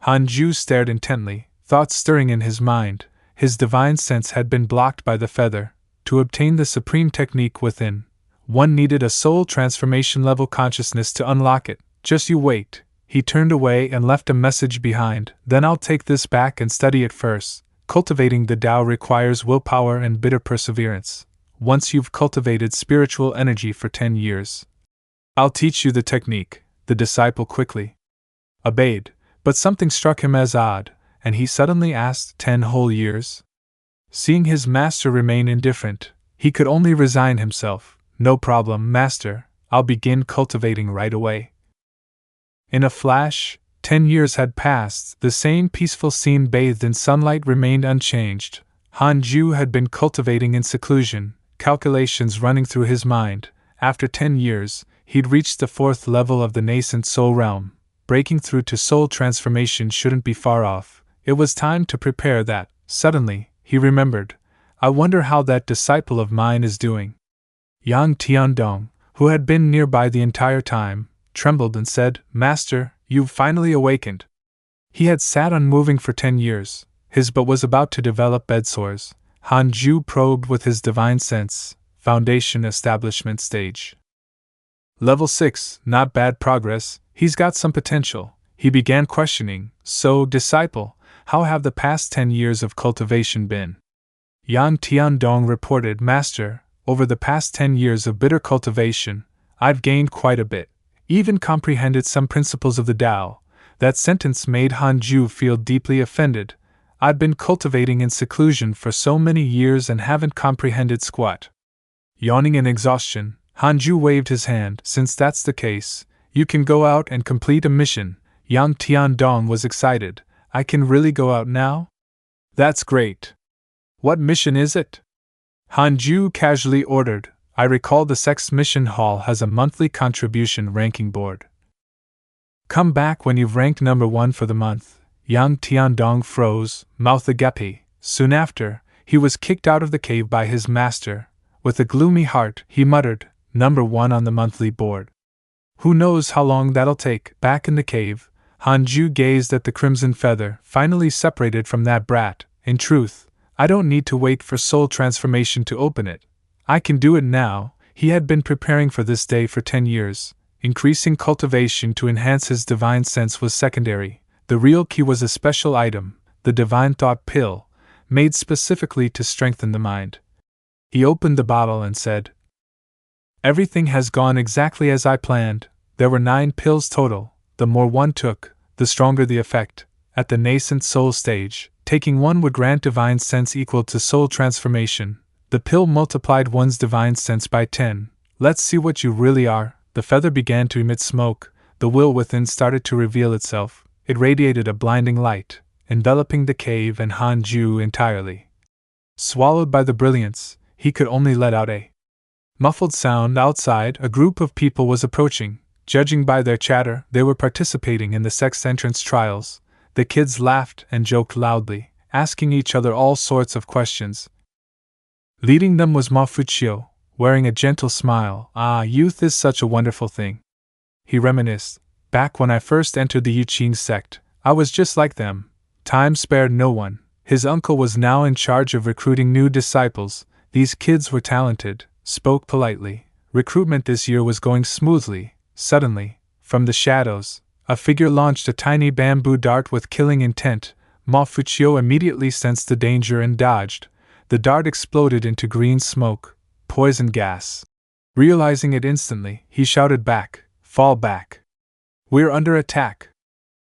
Hanju stared intently, thoughts stirring in his mind. His divine sense had been blocked by the feather. To obtain the supreme technique within, one needed a soul transformation level consciousness to unlock it. Just you wait. He turned away and left a message behind. Then I'll take this back and study it first. Cultivating the Tao requires willpower and bitter perseverance. Once you've cultivated spiritual energy for 10 years, I'll teach you the technique, the disciple quickly obeyed, but something struck him as odd, and he suddenly asked, 10 whole years? Seeing his master remain indifferent, he could only resign himself. No problem, master, I'll begin cultivating right away. In a flash, 10 years had passed. The same peaceful scene bathed in sunlight remained unchanged. Hanju had been cultivating in seclusion, calculations running through his mind. After 10 years, he'd reached the 4th level of the nascent soul realm. Breaking through to soul transformation shouldn't be far off. It was time to prepare that. Suddenly, he remembered. I wonder how that disciple of mine is doing. Yang Tiandong, who had been nearby the entire time, trembled and said, Master, you've finally awakened. He had sat unmoving for 10 years. His butt was about to develop bed sores. Hanju probed with his divine sense. Foundation establishment stage. Level 6, not bad progress, he's got some potential. He began questioning, so, disciple, how have the past 10 years of cultivation been? Yang Tiandong reported, Master, over the past 10 years of bitter cultivation, I've gained quite a bit. Even comprehended some principles of the Tao. That sentence made Hanju feel deeply offended. I've been cultivating in seclusion for so many years and haven't comprehended squat. Yawning in exhaustion, Hanju waved his hand. Since that's the case, you can go out and complete a mission. Yang Tiandong was excited. I can really go out now? That's great. What mission is it? Hanju casually ordered. I recall the Sect's mission hall has a monthly contribution ranking board. Come back when you've ranked number 1 for the month. Yang Tiandong froze, mouth agape. Soon after, he was kicked out of the cave by his master. With a gloomy heart, he muttered, number 1 on the monthly board. Who knows how long that'll take? Back in the cave, Hanju gazed at the crimson feather, finally separated from that brat. In truth, I don't need to wait for soul transformation to open it. I can do it now. He had been preparing for this day for 10 years. Increasing cultivation to enhance his divine sense was secondary. The real key was a special item, the divine thought pill, made specifically to strengthen the mind. He opened the bottle and said, Everything has gone exactly as I planned. There were 9 pills total. The more one took, the stronger the effect. At the nascent soul stage, taking one would grant divine sense equal to soul transformation. The pill multiplied one's divine sense by 10. Let's see what you really are. The feather began to emit smoke. The will within started to reveal itself. It radiated a blinding light, enveloping the cave and Hanju entirely. Swallowed by the brilliance, he could only let out a muffled sound. Outside, a group of people was approaching. Judging by their chatter, they were participating in the Sect's entrance trials. The kids laughed and joked loudly, asking each other all sorts of questions. Leading them was Ma Fuchio, wearing a gentle smile. Ah, youth is such a wonderful thing. He reminisced. Back when I first entered the Yuqing sect, I was just like them. Time spared no one. His uncle was now in charge of recruiting new disciples. These kids were talented, spoke politely. Recruitment this year was going smoothly. Suddenly, from the shadows, a figure launched a tiny bamboo dart with killing intent. Ma Fuchio immediately sensed the danger and dodged. The dart exploded into green smoke, poison gas. Realizing it instantly, he shouted back, Fall back. We're under attack.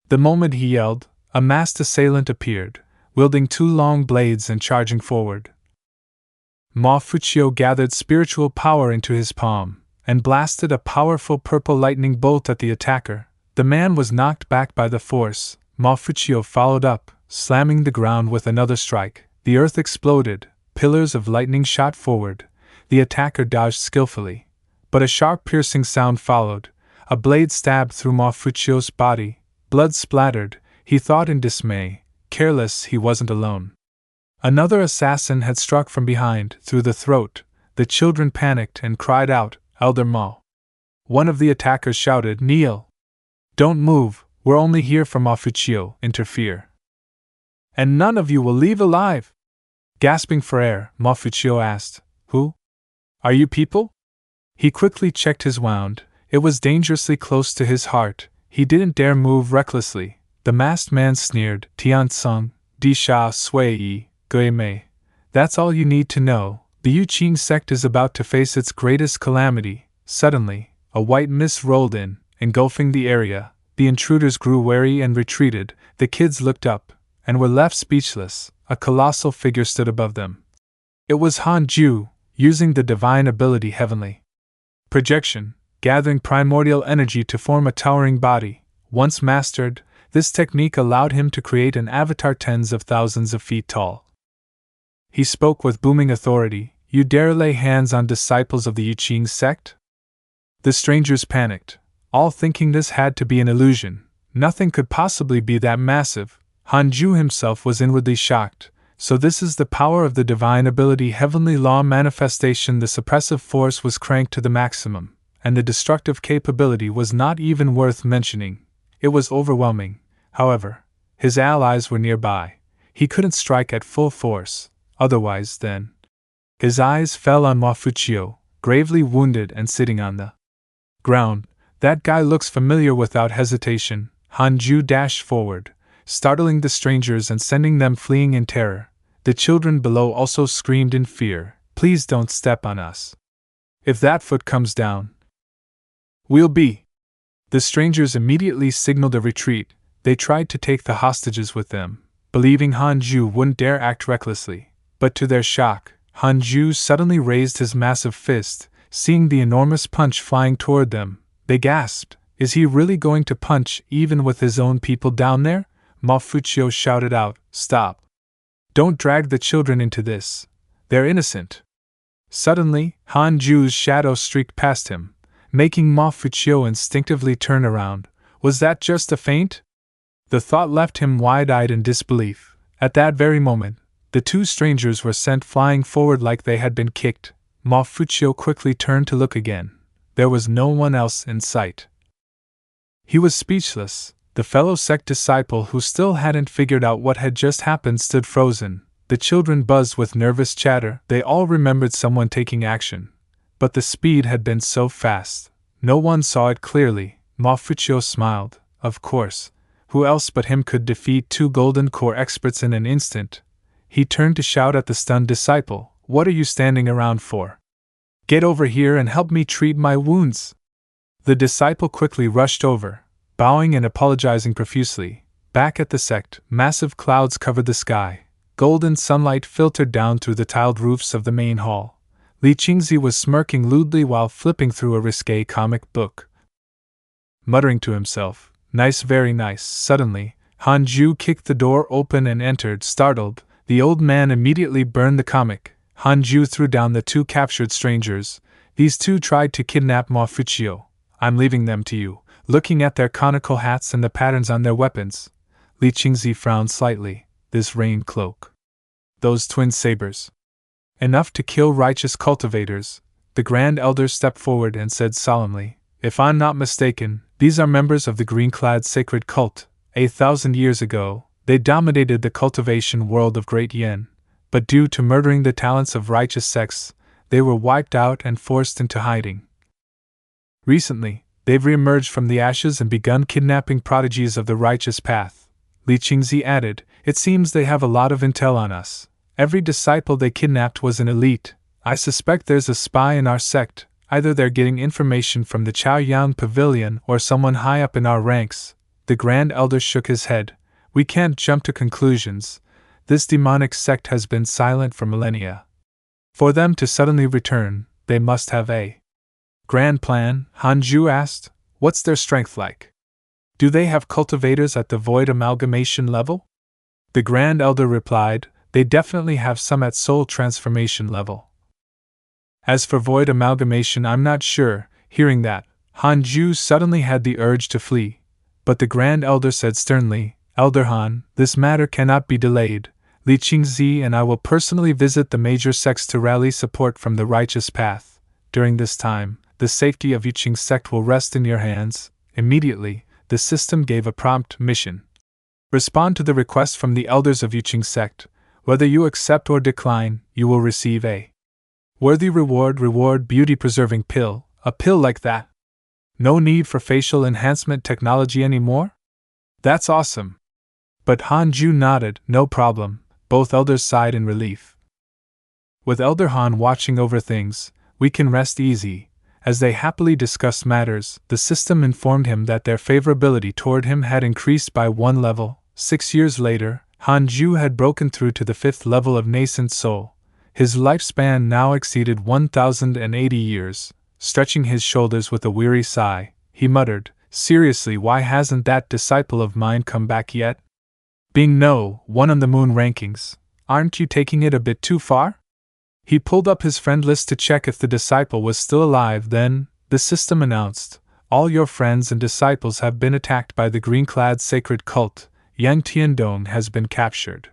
The moment he yelled, a masked assailant appeared, wielding 2 long blades and charging forward. Ma Fuchio gathered spiritual power into his palm, and blasted a powerful purple lightning bolt at the attacker. The man was knocked back by the force. Ma Fuchio followed up, slamming the ground with another strike. The earth exploded, pillars of lightning shot forward. The attacker dodged skillfully, but a sharp piercing sound followed. A blade stabbed through Ma Fuchio's body. Blood splattered. He thought in dismay. Careless, he wasn't alone. Another assassin had struck from behind, through the throat. The children panicked and cried out, Elder Ma. One of the attackers shouted, Kneel! Don't move, We're only here for Mafuchio, interfere. And none of you will leave alive! Gasping for air, Mafuchio asked, Who? Are you people? He quickly checked his wound. It was dangerously close to his heart. He didn't dare move recklessly. The masked man sneered, Tiansung, Di Sha Sui Yi, Gui Mei. That's all you need to know. The Yuqing sect is about to face its greatest calamity. Suddenly, a white mist rolled in, engulfing the area. The intruders grew wary and retreated. The kids looked up, and were left speechless. A colossal figure stood above them. It was Hanju, using the divine ability Heavenly Projection, gathering primordial energy to form a towering body. Once mastered, this technique allowed him to create an avatar tens of thousands of feet tall. He spoke with booming authority, You dare lay hands on disciples of the Yuqing sect? The strangers panicked, all thinking this had to be an illusion. Nothing could possibly be that massive. Hanju himself was inwardly shocked. So this is the power of the divine ability heavenly law manifestation. The suppressive force was cranked to the maximum, and the destructive capability was not even worth mentioning. It was overwhelming. However, his allies were nearby. He couldn't strike at full force, otherwise then. His eyes fell on Mafuchio, gravely wounded and sitting on the ground. That guy looks familiar. Without hesitation, Hanju dashed forward, startling the strangers and sending them fleeing in terror. The children below also screamed in fear, Please don't step on us. If that foot comes down, we'll be. The strangers immediately signaled a retreat. They tried to take the hostages with them, believing Hanju wouldn't dare act recklessly. But to their shock, Hanju suddenly raised his massive fist. Seeing the enormous punch flying toward them, they gasped, Is he really going to punch even with his own people down there? Mafuchio shouted out, Stop! Don't drag the children into this. They're innocent. Suddenly, Hanju's shadow streaked past him, making Mafuchio instinctively turn around. Was that just a feint? The thought left him wide-eyed in disbelief. At that very moment, the two strangers were sent flying forward like they had been kicked. Mafuchio quickly turned to look again. There was no one else in sight. He was speechless. The fellow sect disciple who still hadn't figured out what had just happened stood frozen. The children buzzed with nervous chatter. They all remembered someone taking action. But the speed had been so fast. No one saw it clearly. Mafuchio smiled. Of course. Who else but him could defeat two golden core experts in an instant? He turned to shout at the stunned disciple, What are you standing around for? Get over here and help me treat my wounds. The disciple quickly rushed over, bowing and apologizing profusely. Back at the sect, massive clouds covered the sky. Golden sunlight filtered down through the tiled roofs of the main hall. Li Qingzi was smirking lewdly while flipping through a risque comic book. Muttering to himself, Nice, very nice. Suddenly, Hanju kicked the door open and entered, startled. The old man immediately burned the comic. Hanju threw down the two captured strangers. These two tried to kidnap Mafuchio. I'm leaving them to you. Looking at their conical hats and the patterns on their weapons, Li Qingzi frowned slightly. This rain cloak. Those twin sabers. Enough to kill righteous cultivators. The Grand Elder stepped forward and said solemnly, If I'm not mistaken, these are members of the green-clad sacred cult. 1,000 years ago, they dominated the cultivation world of Great Yen, but due to murdering the talents of righteous sects, they were wiped out and forced into hiding. Recently, they've re-emerged from the ashes and begun kidnapping prodigies of the righteous path. Li Qingzi added, It seems they have a lot of intel on us. Every disciple they kidnapped was an elite. I suspect there's a spy in our sect. Either they're getting information from the Chaoyang Pavilion or someone high up in our ranks. The Grand Elder shook his head. We can't jump to conclusions. This demonic sect has been silent for millennia. For them to suddenly return, they must have a grand plan. Hanju asked, What's their strength like? Do they have cultivators at the void amalgamation level? The Grand Elder replied, They definitely have some at soul transformation level. As for void amalgamation, I'm not sure. Hearing that, Hanju suddenly had the urge to flee. But the Grand Elder said sternly, Elder Han, this matter cannot be delayed. Li Qingzi and I will personally visit the major sects to rally support from the righteous path. During this time, the safety of Yuqing sect will rest in your hands. Immediately, the system gave a prompt mission. Respond to the request from the elders of Yuqing Sect. Whether you accept or decline, you will receive a worthy reward beauty-preserving pill, a pill like that. No need for facial enhancement technology anymore? That's awesome. But Hanju nodded, no problem. Both elders sighed in relief. With Elder Han watching over things, we can rest easy. As they happily discussed matters, the system informed him that their favorability toward him had increased by 1 level. 6 years later, Hanju had broken through to the 5th level of nascent soul. His lifespan now exceeded 1,080 years. Stretching his shoulders with a weary sigh, he muttered, "Seriously, why hasn't that disciple of mine come back yet? Being no. 1 on the moon rankings, aren't you taking it a bit too far?" He pulled up his friend list to check if the disciple was still alive. Then, the system announced, "All your friends and disciples have been attacked by the green-clad sacred cult. Yang Tiandong has been captured."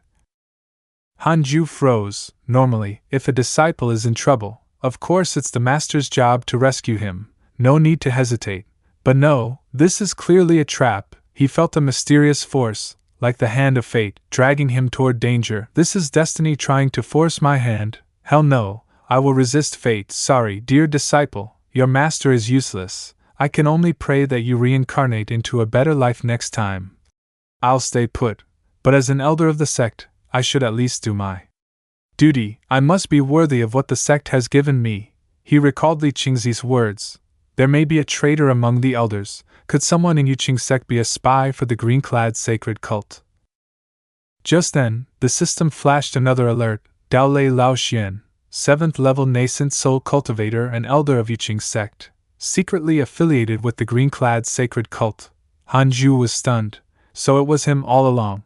Hanju froze. Normally, if a disciple is in trouble, of course it's the master's job to rescue him. No need to hesitate. But no, this is clearly a trap. He felt a mysterious force, like the hand of fate, dragging him toward danger. This is destiny trying to force my hand. Hell no, I will resist fate. Sorry, dear disciple, your master is useless. I can only pray that you reincarnate into a better life next time. I'll stay put, but as an elder of the sect, I should at least do my duty. I must be worthy of what the sect has given me. He recalled Li Qingzi's words. There may be a traitor among the elders. Could someone in Yuqing Sect be a spy for the green-clad sacred cult? Just then, the system flashed another alert. Daolei Laoxian, 7th level nascent soul cultivator and elder of Yuqing Sect, secretly affiliated with the green-clad sacred cult. Hanju was stunned. So it was him all along.